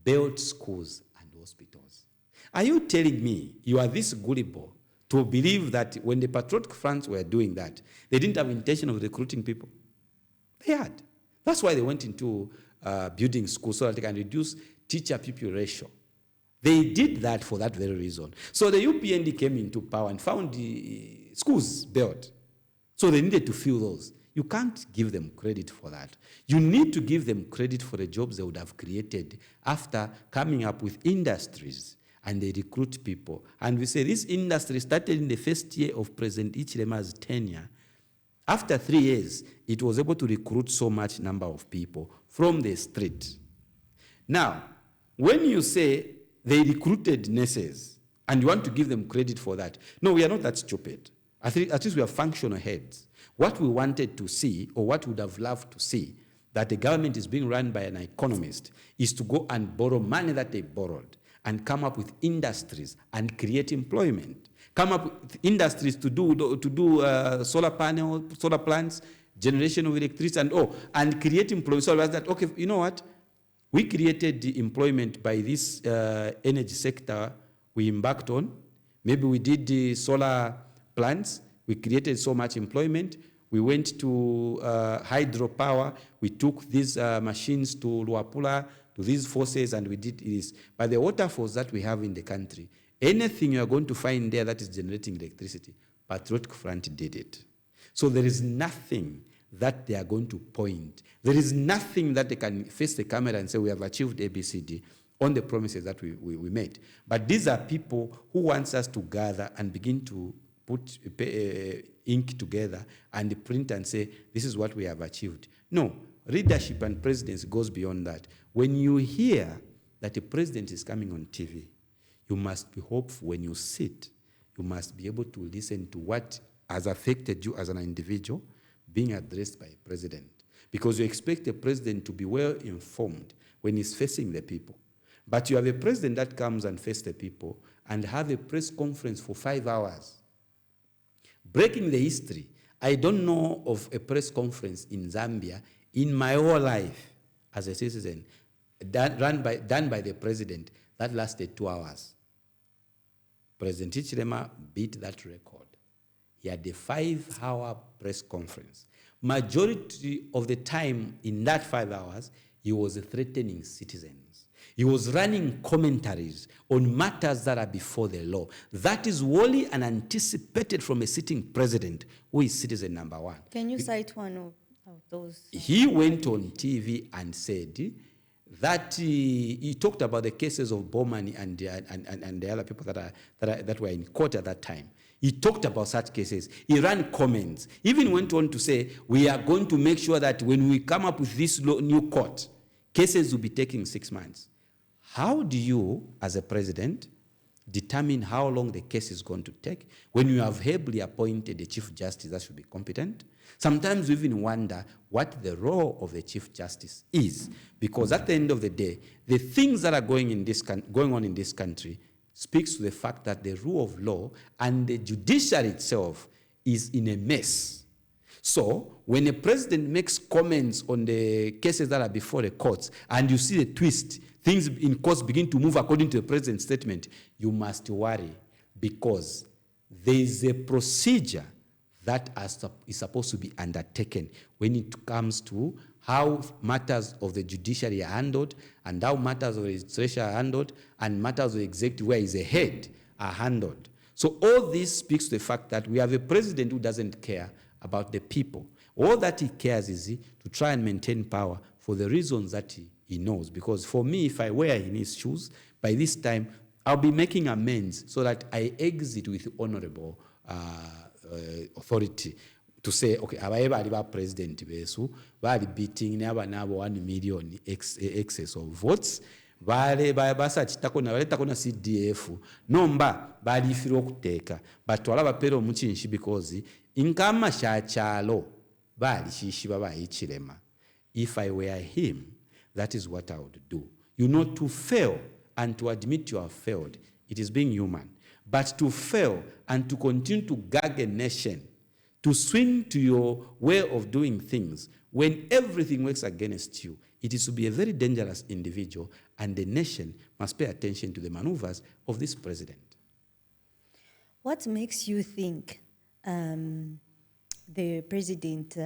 built schools and hospitals. Are you telling me you are this gullible to believe that when the Patriotic Front were doing that, they didn't have intention of recruiting people? They had. That's why they went into building schools so that they can reduce teacher-pupil ratio. They did that for that very reason. So the UPND came into power and found the schools built. So they needed to fill those. You can't give them credit for that. You need to give them credit for the jobs they would have created after coming up with industries, and they recruit people. And we say this industry started in the first year of President Hichilema's tenure. After 3 years, it was able to recruit so much number of people from the street. Now, when you say they recruited nurses and you want to give them credit for that, no, we are not that stupid. At least we are functional heads. What we wanted to see, or what we would have loved to see, that the government is being run by an economist, is to go and borrow money that they borrowed and come up with industries and create employment. Come up with industries to do solar panels, solar plants, generation of electricity, and create employment. So that, okay, you know what? We created the employment by this energy sector we embarked on. Maybe we did the solar plants. We created so much employment. We went to hydropower. We took these machines to Luapula, to these forces, and we did this. But the waterfalls that we have in the country, anything you are going to find there that is generating electricity, Patriotic Front did it. So there is nothing that they are going to point. There is nothing that they can face the camera and say, we have achieved ABCD on the promises that we made. But these are people who want us to gather and begin to put ink together and print and say, this is what we have achieved. No, leadership and presidency goes beyond that. When you hear that a president is coming on TV, you must be hopeful. When you sit, you must be able to listen to what has affected you as an individual being addressed by a president. Because you expect a president to be well informed when he's facing the people. But you have a president that comes and faces the people and have a press conference for 5 hours. Breaking the history, I don't know of a press conference in Zambia in my whole life as a citizen done by the president that lasted 2 hours. President Hichilema beat that record. He had a 5-hour press conference. Majority of the time in that 5 hours, he was threatening citizens. He was running commentaries on matters that are before the law. That is wholly unanticipated from a sitting president who is citizen number one. Can you cite one of those? He went on TV and said that he talked about the cases of Bowman and the other people that were in court at that time. He talked about such cases. He ran comments. Even went on to say, we are going to make sure that when we come up with this new court, cases will be taking 6 months. How do you, as a president, determine how long the case is going to take when you have ably appointed a chief justice that should be competent? Sometimes we even wonder what the role of the chief justice is, because at the end of the day, the things that are going on in this country speaks to the fact that the rule of law and the judiciary itself is in a mess. So when a president makes comments on the cases that are before the courts and you see the twist, things in courts begin to move according to the president's statement, you must worry, because there is a procedure that is supposed to be undertaken when it comes to how matters of the judiciary are handled and how matters of the legislature are handled and matters of the executive, where is a head, are handled. So all this speaks to the fact that we have a president who doesn't care about the people. All that he cares is to try and maintain power for the reasons that he knows. Because for me, if I were in his shoes, by this time, I'll be making amends so that I exit with honorable authority to say, okay, abaye president besu bali beating n'abo 1 million excess of votes, bale basachitako na baletako na CDF nomba bali ifira okuteeka batwala bapera omukinshi because inkama kyalo bali shishiba bayikirema. If I were him, that is what I would do. To fail and to admit you have failed, it is being human. But to fail and to continue to gag a nation, to swing to your way of doing things when everything works against you, it is to be a very dangerous individual, and the nation must pay attention to the maneuvers of this president. What makes you think the president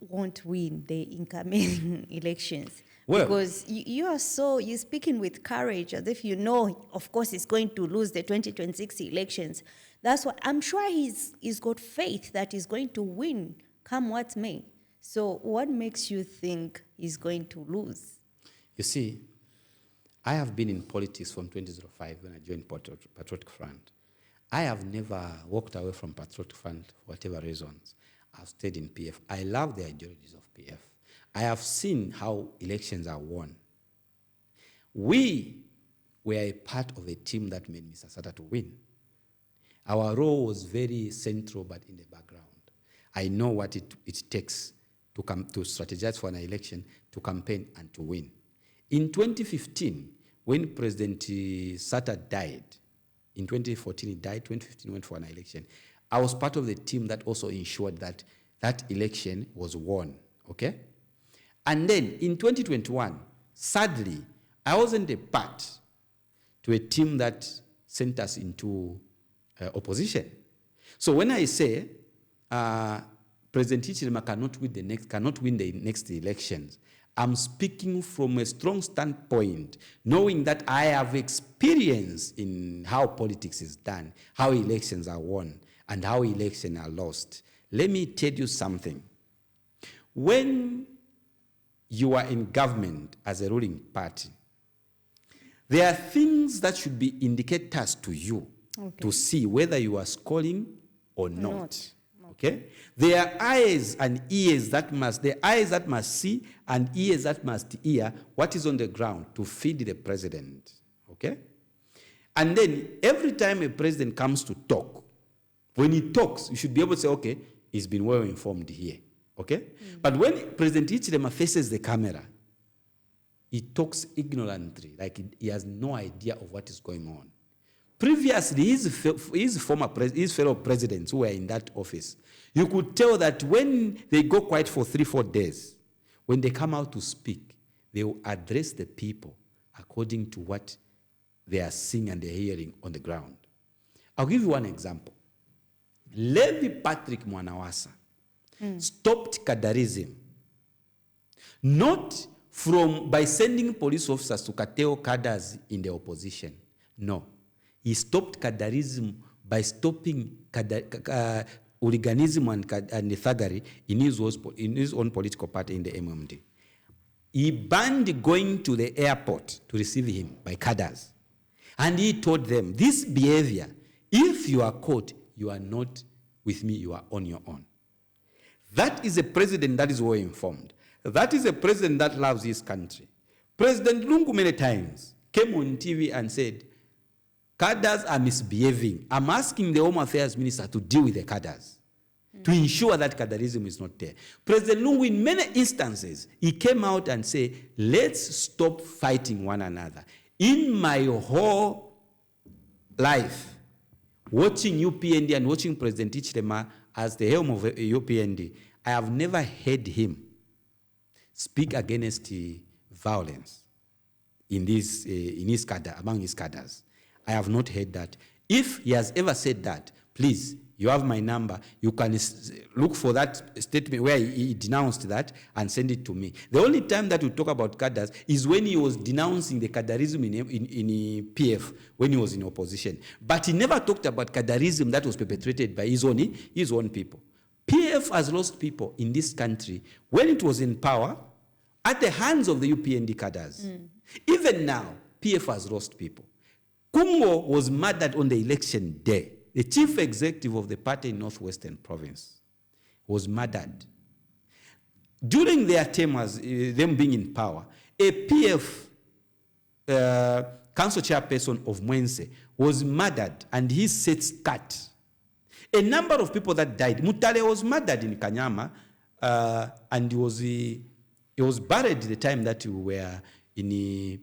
won't win the incoming elections? Well, because you're speaking with courage, as if you know, of course, he's going to lose the 2026 elections. That's why I'm sure he's got faith that he's going to win, come what may. So what makes you think he's going to lose? You see, I have been in politics from 2005 when I joined Patriotic Front. I have never walked away from Patriotic Front for whatever reasons. I've stayed in PF. I love the ideologies of PF. I have seen how elections are won. We were a part of a team that made Mr. Sata to win. Our role was very central, but in the background. I know what it takes to strategize for an election, to campaign, and to win. In 2015, when President Sata died, in 2014 he died, 2015 went for an election, I was part of the team that also ensured that that election was won, okay? And then in 2021, sadly, I wasn't a part to a team that sent us into opposition. So when I say President Hichilema cannot win the next elections, I'm speaking from a strong standpoint, knowing that I have experience in how politics is done, how elections are won, and how elections are lost. Let me tell you something. When you are in government as a ruling party, there are things that should be indicators to you to see whether you are scoring or not. Okay? There are eyes and ears that must see and ears that must hear what is on the ground to feed the president. Okay? And then every time a president comes to talk, when he talks, you should be able to say, okay, he's been well informed here. Okay? But when President Hichilema faces the camera, he talks ignorantly, like he has no idea of what is going on. Previously, his fellow presidents who were in that office, you could tell that when they go quiet for 3-4 days, when they come out to speak, they will address the people according to what they are seeing and they're hearing on the ground. I'll give you one example. Levy Patrick Mwanawasa stopped cadarism, not by sending police officers to curtail cadres in the opposition. No. He stopped cadarism by stopping hooliganism and thuggery in his own political party in the MMD. He banned going to the airport to receive him by cadres. And he told them, this behavior, if you are caught, you are not with me, you are on your own. That is a president that is well informed. That is a president that loves his country. President Lungu many times came on TV and said, cadres are misbehaving. I'm asking the Home Affairs Minister to deal with the cadres, to ensure that cadreism is not there. President Lungu, in many instances, he came out and said, let's stop fighting one another. In my whole life, watching UPND and watching President Hichilema as the helm of UPND, I have never heard him speak against violence in his cadre, among his cadres. I have not heard that. If he has ever said that, please, you have my number. You can look for that statement where he denounced that and send it to me. The only time that we talk about cadres is when he was denouncing the cadreism in PF when he was in opposition. But he never talked about cadreism that was perpetrated by his own people. PF has lost people in this country when it was in power at the hands of the UPND cadres. Even now, PF has lost people. Kungo was murdered on the election day. The chief executive of the party in Northwestern Province was murdered. During their term as them being in power, a PF council chairperson of Mwense was murdered and his seats cut. A number of people that died. Mutale was murdered in Kanyama and he was buried the time that we were in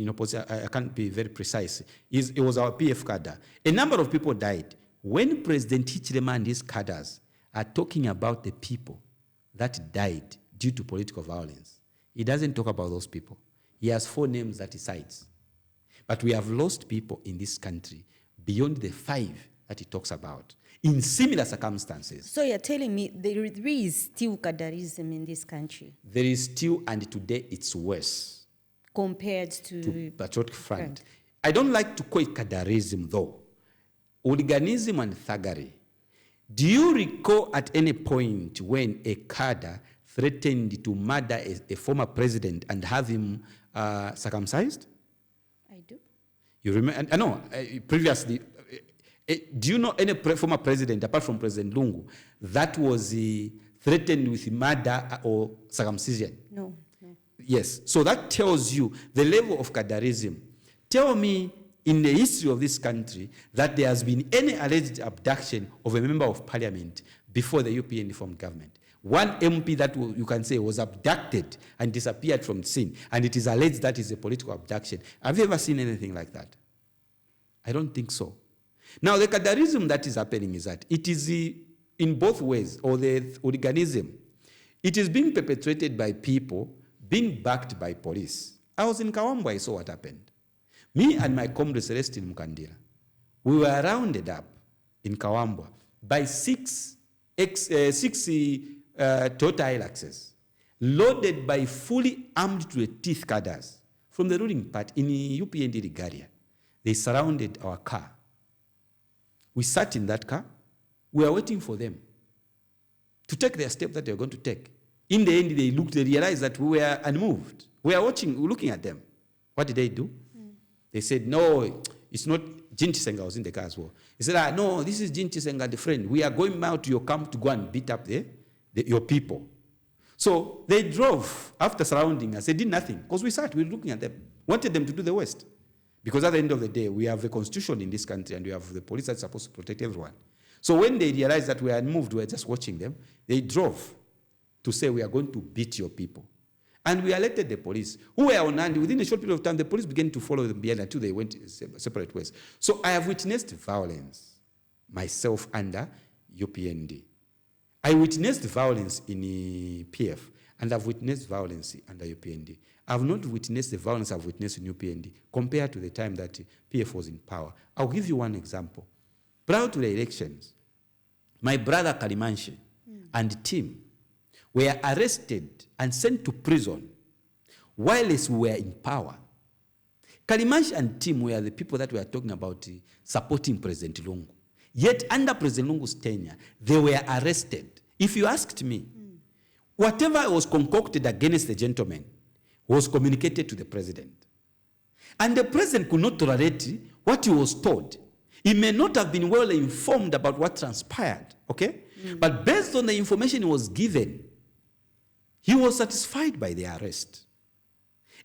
opposition. I can't be very precise. It was our PF cadre. A number of people died. When President Hichilema and his cadres are talking about the people that died due to political violence, he doesn't talk about those people. He has 4 names that he cites. But we have lost people in this country beyond the 5 that he talks about in similar circumstances. So you're telling me there is still cadreism in this country? There is still, and today it's worse. Compared to Patriotic Front. I don't like to call it cadreism though. Hooliganism and thuggery. Do you recall at any point when a cadre threatened to murder a former president and have him circumcised? I do. You remember? No, previously. Do you know any former president, apart from President Lungu, that was threatened with murder or circumcision? No. Yes, so that tells you the level of cadreism. Tell me in the history of this country that there has been any alleged abduction of a member of parliament before the UPN formed government. One MP that you can say was abducted and disappeared from the scene, and it is alleged that is a political abduction. Have you ever seen anything like that? I don't think so. Now, the cadreism that is happening is that it is in both ways, or the hooliganism. It is being perpetrated by people being backed by police. I was in Kawambwa, I saw what happened. Me and my comrade Celestine Mukandira, we were rounded up in Kawambwa by 6 Toyota Hiluxes, loaded by fully armed to the teeth cadres from the ruling party in UPND Rigaria. They surrounded our car. We sat in that car. We were waiting for them to take their step that they were going to take. In the end, they realized that we were unmoved. We are looking at them. What did they do? They said, no, it's not Jean Chisenga was in the car as well. He said, no, this is Jean Chisenga, the friend. We are going out to your camp to go and beat up your people. So they drove after surrounding us. They did nothing because we were looking at them. Wanted them to do the worst. Because at the end of the day, we have a constitution in this country and we have the police that's supposed to protect everyone. So when they realized that we are unmoved, we were just watching them, they drove to say, we are going to beat your people. And we alerted the police, who were on hand. Within a short period of time, the police began to follow them behind until they went separate ways. So I have witnessed violence myself under UPND. I witnessed violence in PF, and I've witnessed violence under UPND. I've not witnessed the violence I've witnessed in UPND compared to the time that PF was in power. I'll give you one example. Prior to the elections, my brother Kalimanshi and team were arrested and sent to prison whilst we were in power. Kalimanshi and team were the people that we are talking about supporting President Lungu. Yet under President Lungu's tenure, they were arrested. If you asked me, whatever was concocted against the gentleman was communicated to the president. And the president could not tolerate what he was told. He may not have been well informed about what transpired, okay? But based on the information he was given, he was satisfied by the arrest.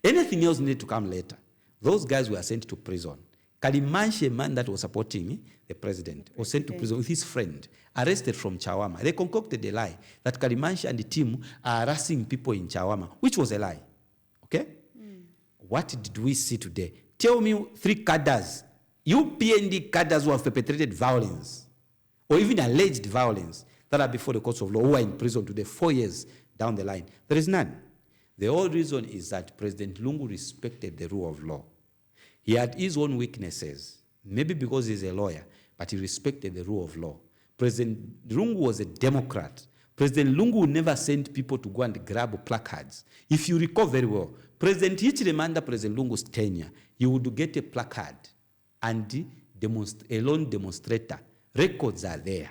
Anything else needed to come later. Those guys were sent to prison. Kalimanshi, a man that was supporting the president, was sent to prison with his friend, arrested from Chawama. They concocted a lie that Kalimanshi and the team are harassing people in Chawama, which was a lie. Okay? What did we see today? Tell me 3 cadres, UPND cadres who have perpetrated violence, or even alleged violence, that are before the courts of law, who are in prison today, 4 years down the line. There is none. The whole reason is that President Lungu respected the rule of law. He had his own weaknesses, maybe because he's a lawyer, but he respected the rule of law. President Lungu was a Democrat. President Lungu never sent people to go and grab placards. If you recall very well, President Hichilema under President Lungu's tenure, you would get a placard and a lone demonstrator. Records are there.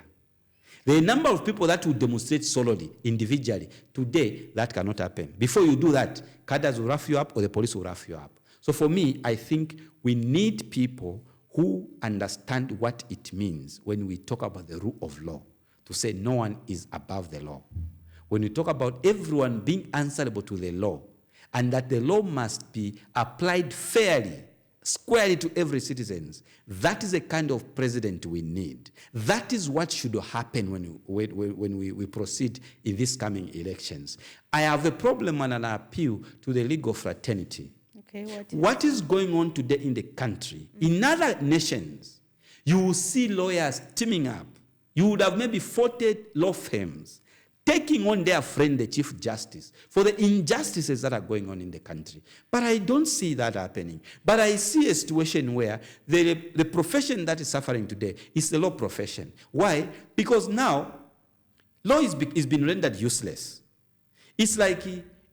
The number of people that would demonstrate solely, individually, today, that cannot happen. Before you do that, cadres will rough you up or the police will rough you up. So for me, I think we need people who understand what it means when we talk about the rule of law, to say no one is above the law. When we talk about everyone being answerable to the law, and that the law must be applied fairly, squarely to every citizen, that is the kind of president we need. That is what should happen when we proceed in these coming elections. I have a problem and an appeal to the legal fraternity. Okay, what is going on today in the country? In other nations, you will see lawyers teaming up. You would have maybe 40 law firms taking on their friend, the Chief Justice, for the injustices that are going on in the country. But I don't see that happening. But I see a situation where the profession that is suffering today is the law profession. Why? Because now, law is been rendered useless. It's like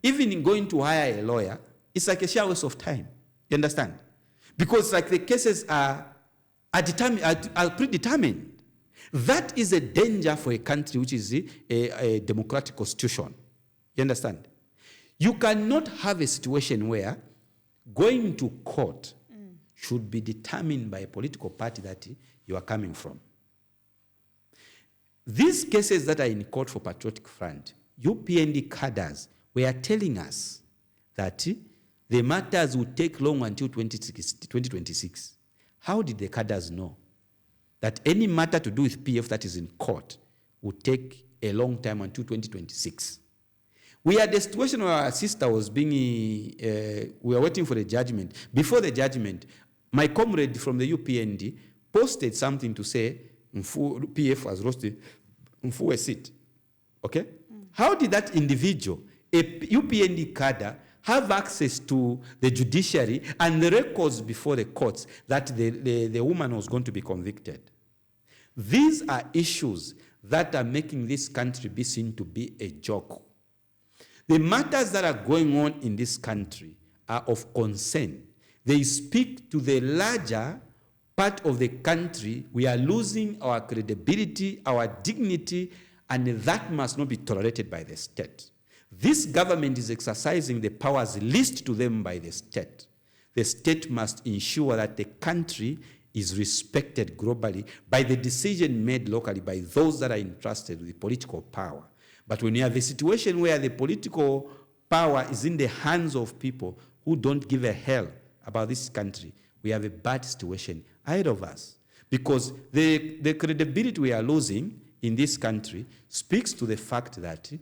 even in going to hire a lawyer, it's like a sheer waste of time. You understand? Because like the cases are predetermined. That is a danger for a country which is a democratic constitution. You understand? You cannot have a situation where going to court should be determined by a political party that you are coming from. These cases that are in court for Patriotic Front, UPND cadres were telling us that the matters would take long until 2026. How did the cadres know that any matter to do with PF that is in court would take a long time until 2026? We had a situation where our sister was we were waiting for the judgment. Before the judgment, my comrade from the UPND posted something to say PF has lost a seat. Okay? How did that individual, a UPND cadre, have access to the judiciary and the records before the courts that the woman was going to be convicted? These are issues that are making this country be seen to be a joke. The matters that are going on in this country are of concern. They speak to the larger part of the country. We are losing our credibility, our dignity, and that must not be tolerated by the state. This government is exercising the powers leased to them by the state. The state must ensure that the country is respected globally by the decision made locally by those that are entrusted with political power. But when you have a situation where the political power is in the hands of people who don't give a hell about this country, we have a bad situation ahead of us. Because the credibility we are losing in this country speaks to the fact that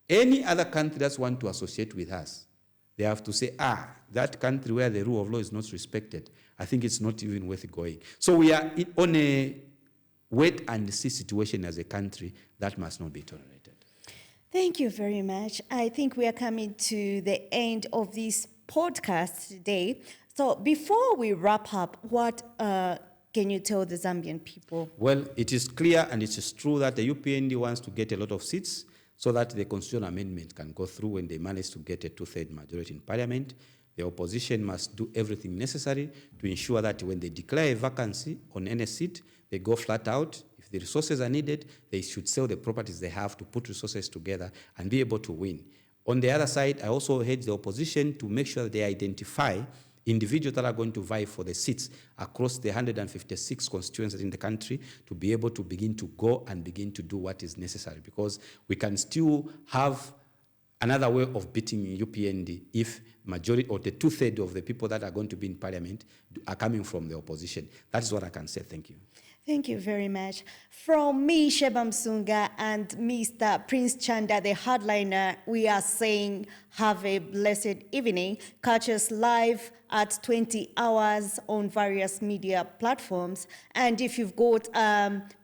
any other country that wants to associate with us, they have to say, that country where the rule of law is not respected, I think it's not even worth going. So we are on a wait and see situation as a country that must not be tolerated. Thank you very much. I think we are coming to the end of this podcast today. So before we wrap up, what can you tell the Zambian people? Well, it is clear and it is true that the UPND wants to get a lot of seats so that the constitutional amendment can go through when they manage to get a 2/3 majority in parliament. The opposition must do everything necessary to ensure that when they declare a vacancy on any seat, they go flat out. If the resources are needed, they should sell the properties they have to put resources together and be able to win. On the other side, I also urge the opposition to make sure that they identify individuals that are going to vie for the seats across the 156 constituencies in the country to be able to begin to go and begin to do what is necessary, because we can still have another way of beating UPND if majority or the 2/3 of the people that are going to be in parliament are coming from the opposition. That is what I can say. Thank you. Thank you very much. From me, Sheba Msunga, and Mr. Prince Chanda, the hardliner, we are saying have a blessed evening. Catch us live at 20 hours on various media platforms. And if you've got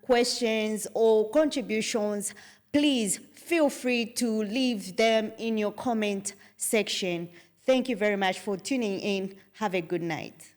questions or contributions, please feel free to leave them in your comment section. Thank you very much for tuning in. Have a good night.